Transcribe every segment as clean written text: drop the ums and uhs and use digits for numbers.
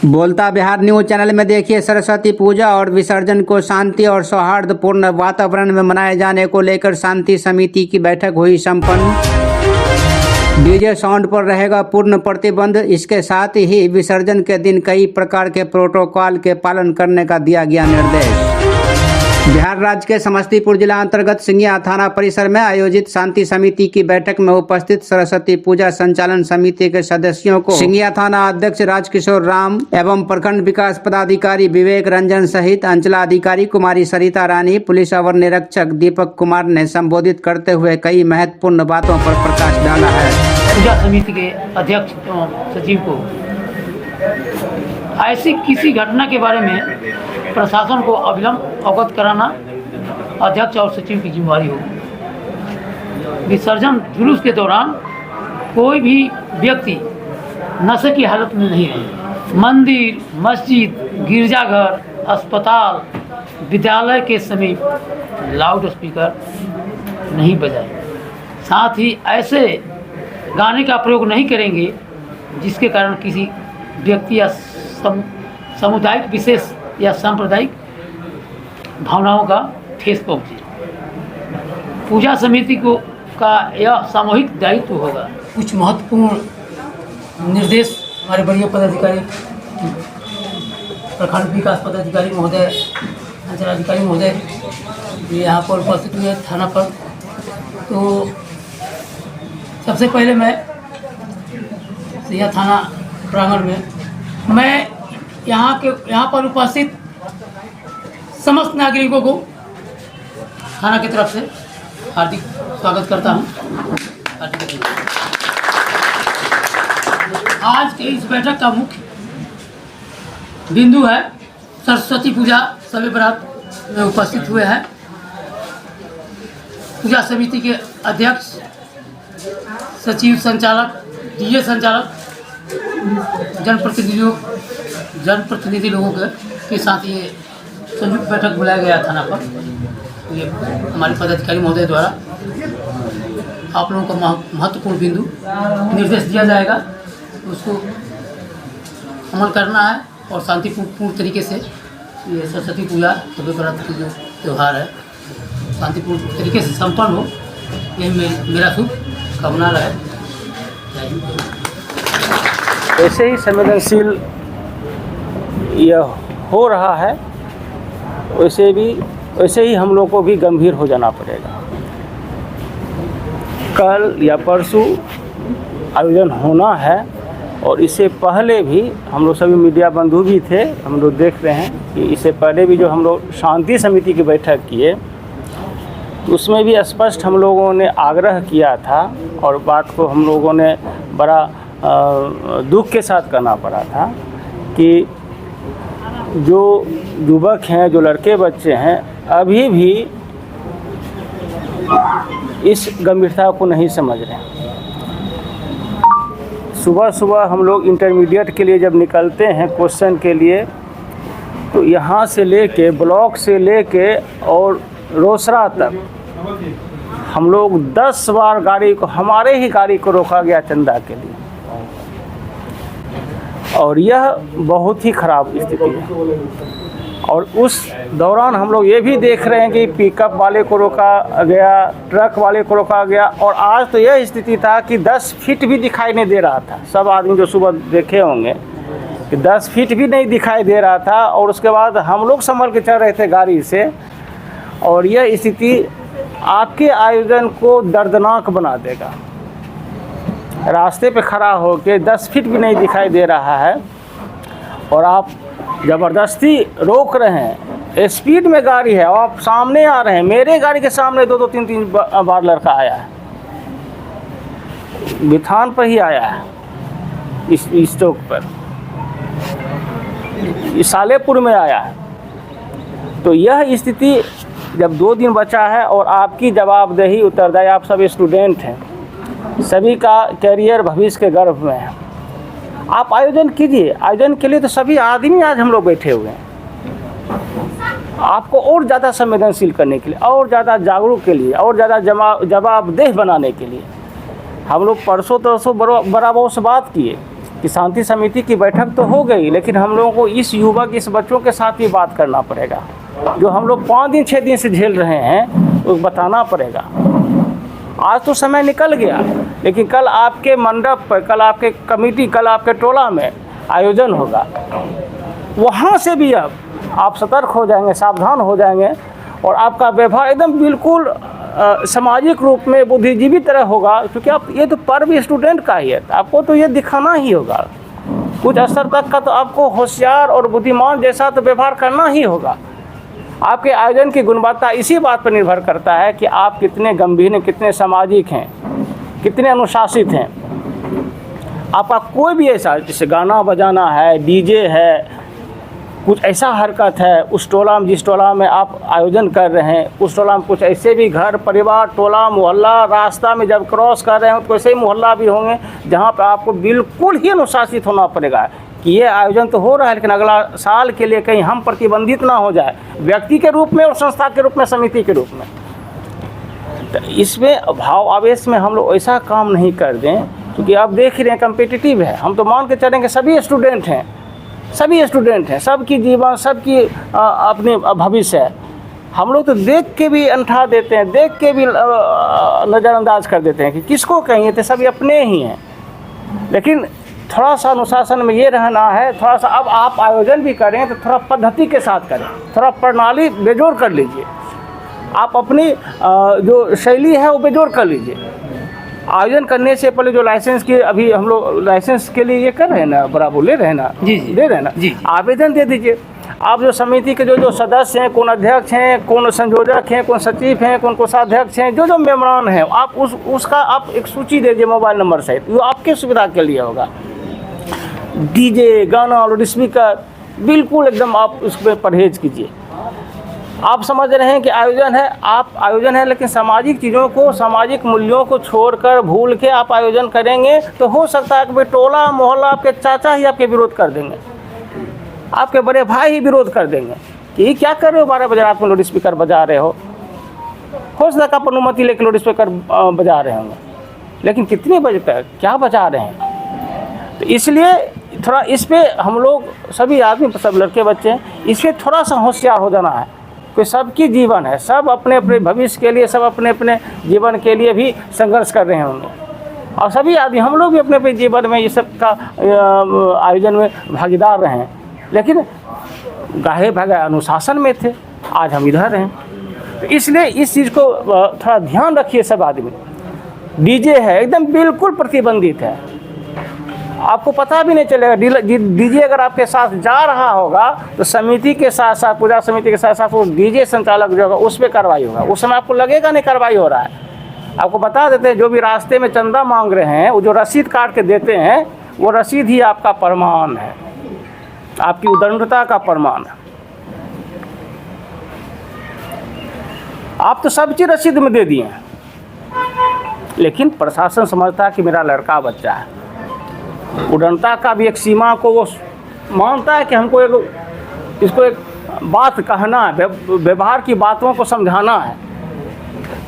बोलता Bihar news channel में देखिए सरस्वती पूजा और विसर्जन को शांति और सौहार्दपूर्ण वातावरण में मनाए जाने को लेकर शांति समिति की बैठक हुई संपन्न। डीजे साउंड पर रहेगा पूर्ण प्रतिबंध। इसके साथ ही विसर्जन के दिन कई प्रकार के प्रोटोकॉल के पालन करने का दिया गया निर्देश। बिहार राज्य के समस्तीपुर जिला अंतर्गत सिंघिया थाना परिसर में आयोजित शांति समिति की बैठक में उपस्थित सरस्वती पूजा संचालन समिति के सदस्यों को सिंघिया थाना अध्यक्ष राजकिशोर राम एवं प्रखंड विकास पदाधिकारी विवेक रंजन सहित अंचलाधिकारी कुमारी सरिता रानी, पुलिस अवर निरीक्षक दीपक कुमार ने संबोधित करते हुए कई महत्वपूर्ण बातों पर प्रकाश डाला है। पूजा समिति के अध्यक्ष एवं सचिव को ऐसी किसी घटना के बारे में प्रशासन को अविलंब अवगत कराना अध्यक्ष और सचिव की जिम्मेदारी होगी। विसर्जन जुलूस के दौरान कोई भी व्यक्ति नशे की हालत में नहीं रहे। मंदिर, मस्जिद, गिरजाघर, अस्पताल, विद्यालय के समीप लाउड स्पीकर नहीं बजाए। साथ ही ऐसे गाने का प्रयोग नहीं करेंगे जिसके कारण किसी व्यक्ति या सामुदायिक विशेष या सांप्रदायिक भावनाओं का ठेस पहुँचे। पूजा समिति को का यह सामूहिक दायित्व होगा। कुछ महत्वपूर्ण निर्देश हमारे वरीय पदाधिकारी, प्रखंड विकास पदाधिकारी महोदय, अंचलाधिकारी महोदय यहाँ पर उपस्थित हुए थाना पर। तो सबसे पहले मैं सिंघिया थाना प्रांगण में मैं यहाँ पर उपस्थित समस्त नागरिकों को थाना की तरफ से हार्दिक स्वागत करता हूँ। आज के इस बैठक का मुख्य बिंदु है सरस्वती पूजा शब बरात में उपस्थित हुए हैं पूजा समिति के अध्यक्ष, सचिव, संचालक, डीजे संचालक, जनप्रतिनिधि लोगों के साथ ये संयुक्त बैठक बुलाया गया थाना पर। ये हमारे पदाधिकारी महोदय द्वारा आप लोगों को महत्वपूर्ण बिंदु निर्देश दिया जाएगा, उसको अमल करना है और शांतिपूर्ण तरीके से ये सरस्वती पूजा शब बरात की जो त्यौहार है शांतिपूर्ण तरीके से संपन्न हो, यही मेरा शुभ कामना रहे। ऐसे ही संवेदनशील यह हो रहा है, वैसे ही हम लोग को भी गंभीर हो जाना पड़ेगा। कल या परसों आयोजन होना है और इससे पहले भी हम लोग सभी मीडिया बंधु भी थे, हम लोग देख रहे हैं कि इससे पहले भी जो हम लोग शांति समिति की बैठक किए तो उसमें भी स्पष्ट हम लोगों ने आग्रह किया था और बात को हम लोगों ने बड़ा दुख के साथ करना पड़ा था कि जो युवक हैं, जो लड़के बच्चे हैं, अभी भी इस गंभीरता को नहीं समझ रहे। सुबह सुबह हम लोग इंटरमीडिएट के लिए जब निकलते हैं क्वेश्चन के लिए, तो यहाँ से लेके ब्लॉक से लेके और रोसड़ा तक हम लोग 10 बार गाड़ी को, हमारे ही गाड़ी को रोका गया चंदा के लिए। और यह बहुत ही ख़राब स्थिति है। और उस दौरान हम लोग ये भी देख रहे हैं कि पिकअप वाले को रोका गया, ट्रक वाले को रोका गया, और आज तो यह स्थिति था कि 10 फीट भी दिखाई नहीं दे रहा था। सब आदमी जो सुबह देखे होंगे कि 10 फीट भी नहीं दिखाई दे रहा था, और उसके बाद हम लोग संभल के चल रहे थे गाड़ी से। और यह स्थिति आपके आयोजन को दर्दनाक बना देगा। रास्ते पे खड़ा होकर 10 फीट भी नहीं दिखाई दे रहा है और आप ज़बरदस्ती रोक रहे हैं। स्पीड में गाड़ी है और आप सामने आ रहे हैं। मेरे गाड़ी के सामने 2-2, 3-3 बार लड़का आया है, बिथान पर ही आया है, इस चौक पर, इस सालेपुर में आया है। तो यह स्थिति जब 2 दिन बचा है और आपकी जवाबदेही, उत्तरदायी, आप सब स्टूडेंट हैं, सभी का कैरियर भविष्य के गर्भ में है। आप आयोजन कीजिए। आयोजन के लिए तो सभी आदमी आज हम लोग बैठे हुए हैं। आपको और ज़्यादा संवेदनशील करने के लिए, और ज़्यादा जागरूक के लिए, और ज़्यादा जवाबदेह बनाने के लिए हम लोग परसों तरसों बराबर से बात किए कि शांति समिति की बैठक तो हो गई, लेकिन हम लोगों को इस युवक, इस बच्चों के साथ भी बात करना पड़ेगा। जो हम लोग 5 दिन 6 दिन से झेल रहे हैं वो बताना पड़ेगा। आज तो समय निकल गया, लेकिन कल आपके मंडप पर, कल आपके कमेटी, कल आपके टोला में आयोजन होगा, वहाँ से भी अब आप सतर्क हो जाएंगे, सावधान हो जाएंगे और आपका व्यवहार एकदम बिल्कुल सामाजिक रूप में बुद्धिजीवी तरह होगा, क्योंकि आप ये तो पर्व स्टूडेंट का ही है, आपको तो ये दिखाना ही होगा। कुछ स्तर तक का तो आपको होशियार और बुद्धिमान जैसा तो व्यवहार करना ही होगा। आपके आयोजन की गुणवत्ता इसी बात पर निर्भर करता है कि आप कितने गंभीर हैं, कितने सामाजिक हैं, कितने अनुशासित हैं। आपका कोई भी ऐसा, जैसे गाना बजाना है, डीजे है, कुछ ऐसा हरकत है उस टोला में, जिस टोला में आप आयोजन कर रहे हैं, उस टोला में कुछ ऐसे भी घर परिवार, टोला, मोहल्ला, रास्ता में जब क्रॉस कर रहे हैं तो ऐसे ही मोहल्ला भी होंगे जहां पर आपको बिल्कुल ही अनुशासित होना पड़ेगा कि ये आयोजन तो हो रहा है, लेकिन अगला साल के लिए कहीं हम प्रतिबंधित ना हो जाए, व्यक्ति के रूप में और संस्था के रूप में, समिति के रूप में। तो इसमें भाव आवेश में हम लोग ऐसा काम नहीं कर दें, क्योंकि आप देख रहे हैं कम्पिटिटिव है। हम तो मान के चलेंगे सभी स्टूडेंट हैं, सभी स्टूडेंट हैं, सबकी जीवन, सबकी अपनी भविष्य है। हम लोग तो देख के भी अंठा देते हैं, देख के भी नज़रअंदाज कर देते हैं कि किसको कहेंगे, तो सभी अपने ही हैं। लेकिन थोड़ा सा अनुशासन में ये रहना है, थोड़ा सा अब आप आयोजन भी करें तो थोड़ा पद्धति के साथ करें, थोड़ा प्रणाली बेजोड़ कर लीजिए। आप अपनी जो शैली है वो बेजोड़ कर लीजिए। आयोजन करने से पहले जो लाइसेंस की, अभी हम लोग लाइसेंस के लिए ये कर रहे हैं ना, बराबर ले रहे हैं ना, जी दे रहे हैं ना, जी। आवेदन दे दीजिए। आप जो समिति के जो सदस्य हैं, कौन अध्यक्ष हैं, कौन संयोजक हैं, कौन सचिव हैं, कौन कोषाध्यक्ष हैं, जो मेम्बरान हैं, आप उसका आप एक सूची दे दीजिए मोबाइल नंबर सहित, वो आपके सुविधा के लिए होगा। डीजे, गाना, लाउड स्पीकर, बिल्कुल एकदम आप उसमें परहेज कीजिए। आप समझ रहे हैं कि आयोजन है, आप आयोजन है, लेकिन सामाजिक चीज़ों को, सामाजिक मूल्यों को छोड़कर, भूल के आप आयोजन करेंगे तो हो सकता है कि टोला मोहल्ला, आपके चाचा ही आपके विरोध कर देंगे, आपके बड़े भाई ही विरोध कर देंगे कि ये क्या कर रहे हो, 12 बजे रात में लाउड स्पीकर बजा रहे हो सकता है आप अनुमति लेकर लाउड स्पीकर बजा रहे होंगे, लेकिन कितने बजे तक क्या बजा रहे हैं। तो इसलिए थोड़ा इस पर हम लोग सभी आदमी, सब लड़के बच्चे हैं, इस पर थोड़ा सा होशियार हो जाना है। कोई सबकी जीवन है, सब अपने अपने भविष्य के लिए, सब अपने अपने जीवन के लिए भी संघर्ष कर रहे होंगे, और सभी आदमी, हम लोग भी अपने अपने जीवन में ये सब का आयोजन में भागीदार रहे हैं, लेकिन गाहे भगाए अनुशासन में थे, आज हम इधर हैं। तो इसलिए इस चीज़ को थोड़ा ध्यान रखिए सब आदमी। डीजे है एकदम बिल्कुल प्रतिबंधित है, आपको पता भी नहीं चलेगा। डीजे अगर आपके साथ जा रहा होगा तो समिति के साथ साथ, पूजा समिति के साथ साथ वो डीजे संचालक जो होगा उस पर कार्रवाई होगा। उस समय आपको लगेगा नहीं कार्रवाई हो रहा है। आपको बता देते हैं, जो भी रास्ते में चंदा मांग रहे हैं, वो जो रसीद काट के देते हैं, वो रसीद ही आपका प्रमाण है, आपकी उदंडता का प्रमाण है। आप तो सब चीज़ रसीद में दे दिए, लेकिन प्रशासन समझता है कि मेरा लड़का बच्चा है। उड़नता का भी एक सीमा को वो मानता है कि हमको इसको एक बात कहना है, व्यवहार की बातों को समझाना है।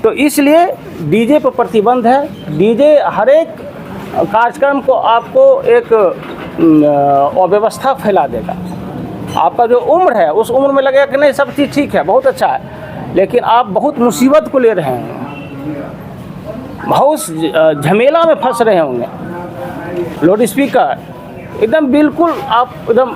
तो इसलिए डीजे पर प्रतिबंध है। डीजे हर एक कार्यक्रम को आपको एक अव्यवस्था फैला देगा। आपका जो उम्र है उस उम्र में लगेगा कि नहीं सब चीज़ ठीक है, बहुत अच्छा है, लेकिन आप बहुत मुसीबत को ले रहे हैं, बहुत झमेला में फंस रहे होंगे। लाउड स्पीकर एकदम बिल्कुल आप एकदम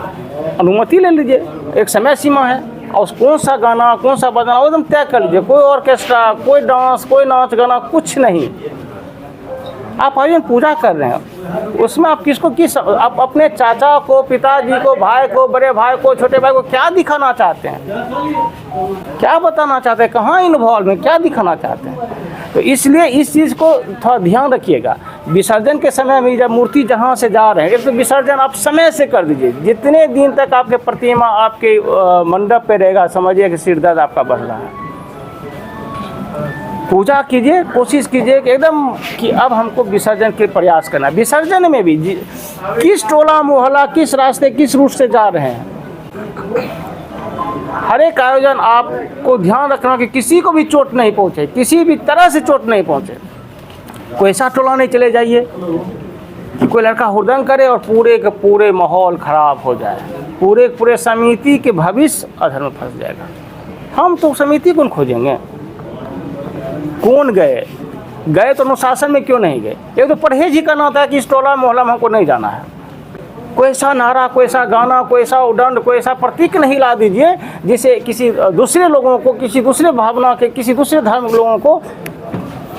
अनुमति ले लीजिए, एक समय सीमा है, और कौन सा गाना कौन सा बजाना वो एकदम तय कर लीजिए। कोई ऑर्केस्ट्रा, कोई डांस, कोई नाच गाना कुछ नहीं। आप आयोजन पूजा कर रहे हैं, उसमें आप किसको किस, आप अपने चाचा को, पिताजी को, भाई को, बड़े भाई को, छोटे भाई को क्या दिखाना चाहते हैं, क्या बताना चाहते हैं, कहाँ इन्वॉल्व में क्या दिखाना चाहते हैं। तो इसलिए इस चीज़ को थोड़ा ध्यान रखिएगा। विसर्जन के समय में जब मूर्ति जहाँ से जा रहे हैं, तो विसर्जन आप समय से कर दीजिए। जितने दिन तक आपके प्रतिमा आपके मंडप पे रहेगा, समझिए कि सिर दर्द आपका बढ़ रहा है। पूजा कीजिए, कोशिश कीजिए कि एकदम कि अब हमको विसर्जन के प्रयास करना है। विसर्जन में भी किस टोला मोहल्ला, किस रास्ते, किस रूट से जा रहे हैं, हर एक आयोजन आपको ध्यान रखना कि किसी को भी चोट नहीं पहुंचे, किसी भी तरह से चोट नहीं पहुंचे। कोई ऐसा टोला नहीं चले जाइए कि कोई लड़का हुड़दंग करे और पूरे के पूरे माहौल ख़राब हो जाए, पूरे पूरे समिति के भविष्य अधर में फंस जाएगा। हम तो समिति कौन खोजेंगे? कौन गए तो अनुशासन में क्यों नहीं गए? ये तो परहेज ही करना होता है कि इस टोला मोहल्ला में हमको नहीं जाना है। कोई ऐसा नारा, कोई ऐसा गाना, कोई ऐसा उदंड, कोई ऐसा प्रतीक नहीं ला दीजिए जिसे किसी दूसरे लोगों को, किसी दूसरे भावना के, किसी दूसरे धर्म के लोगों को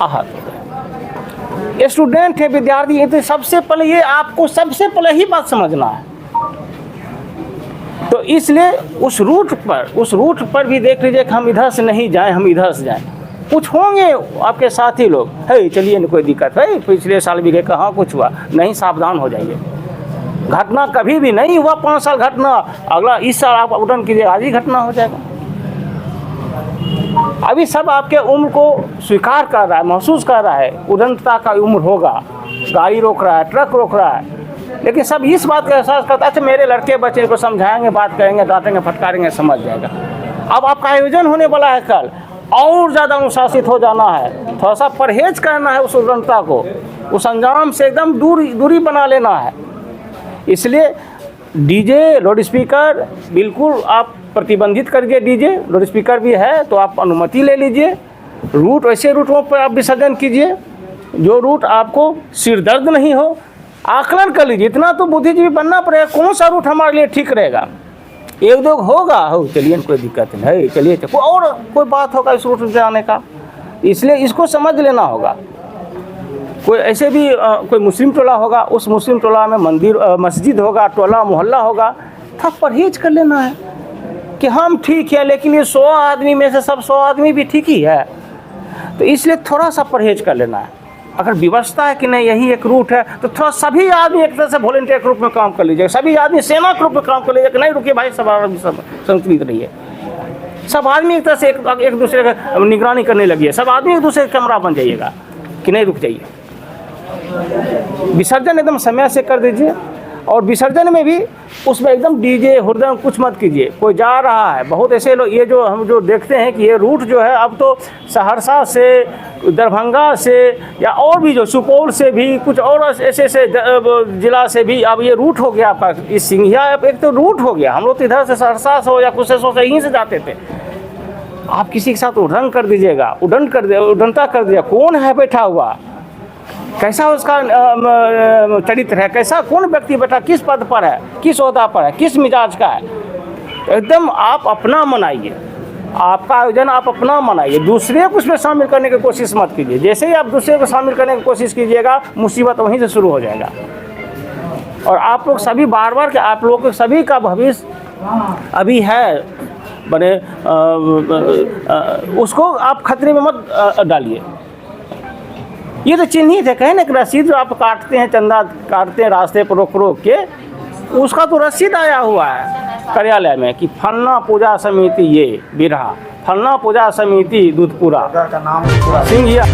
आहत हो जाए। स्टूडेंट है, विद्यार्थी है, तो सबसे पहले ये आपको सबसे पहले ही बात समझना है। तो इसलिए उस रूट पर भी देख लीजिए कि हम इधर से नहीं जाएं, हम इधर से जाएं। कुछ होंगे आपके साथी लोग, है चलिए न कोई दिक्कत है, पिछले साल भी गए, कहाँ कुछ हुआ नहीं, सावधान हो जाइए। घटना कभी भी नहीं हुआ 5 साल घटना, अगला इस साल आप उड़न कीजिए, आज ही घटना हो जाएगा। अभी सब आपके उम्र को स्वीकार कर रहा है, महसूस कर रहा है, उड़नता का उम्र होगा, गाड़ी रोक रहा है, ट्रक रोक रहा है, लेकिन सब इस बात का एहसास करता है अच्छा मेरे लड़के बच्चे को समझाएंगे, बात करेंगे, डांटेंगे, फटकारेंगे, समझ जाएगा। अब आपका आयोजन होने वाला है कल, और ज़्यादा अनुशासित हो जाना है, थोड़ा सा परहेज करना है उस उड़नता को, उस अंजाम से एकदम दूरी बना लेना है। इसलिए डीजे लाउड स्पीकर बिल्कुल आप प्रतिबंधित करिए। डीजे लाउड स्पीकर भी है तो आप अनुमति ले लीजिए। रूट ऐसे रूटों पर आप विसर्जन कीजिए जो रूट आपको सिर दर्द नहीं हो। आकलन कर लीजिए, इतना तो बुद्धिजीवी बनना पड़ेगा, कौन सा रूट हमारे लिए ठीक रहेगा। एक दो होगा, हो चलिए कोई दिक्कत नहीं है, चलिए और कोई बात होगा इस रूट से आने का, इसलिए इसको समझ लेना होगा। कोई ऐसे भी कोई मुस्लिम टोला होगा, उस मुस्लिम टोला में मंदिर मस्जिद होगा, टोला मोहल्ला होगा, था परहेज कर लेना है कि हम ठीक है, लेकिन ये 100 आदमी में से सब 100 आदमी भी ठीक ही है, तो इसलिए थोड़ा सा परहेज कर लेना है। अगर व्यवस्था है कि नहीं यही एक रूट है तो थोड़ा सभी आदमी एक तरह से वॉलंटियर के रूप में काम कर लीजिए, सभी आदमी सेना के रूप में काम कर लीजिए कि नहीं रुकिए भाई, सब आदमी सब संतुलित रहिए, सब आदमी एक तरह से एक दूसरे का निगरानी करने लगिए, सब आदमी एक दूसरे का कैमरा बन जाइएगा कि नहीं रुक जाइए। विसर्जन एकदम समय से कर दीजिए, और विसर्जन में भी उसमें एकदम डीजे हुड़दंग कुछ मत कीजिए। कोई जा रहा है, बहुत ऐसे लोग ये जो हम जो देखते हैं कि ये रूट जो है अब तो सहरसा से, दरभंगा से, या और भी जो सुपौल से भी, कुछ और ऐसे जिला से भी अब ये रूट हो गया आपका। इस सिंघिया एक तो रूट हो गया, हम लोग तो इधर से सहरसा से हो या कुशेश्वर से यहीं से जाते थे। आप किसी के साथ उड़ंग कर दीजिएगा, उड़नता कर दिया, कौन है बैठा हुआ, कैसा उसका चरित्र है, कैसा कौन व्यक्ति बैठा, किस पद पर है, किस ओहदा पर है, किस मिजाज का है, एकदम आप अपना मनाइए। आपका आयोजन आप अपना मनाइए, दूसरे को उसमें शामिल करने की कोशिश मत कीजिए। जैसे ही आप दूसरे को शामिल करने की कोशिश कीजिएगा, मुसीबत वहीं से शुरू हो जाएगा। और आप लोग सभी बार के आप लोगों के सभी का भविष्य अभी है बने, उसको आप खतरे में मत डालिए। ये तो चिन्हित है, कहे ना कि रसीद जो आप काटते हैं, चंदा काटते हैं रास्ते पर रोक के, उसका तो रसीद आया हुआ है कार्यालय में कि फलना पूजा समिति ये बिरहा, फलना पूजा समिति दूधपुरा, सिंघिया।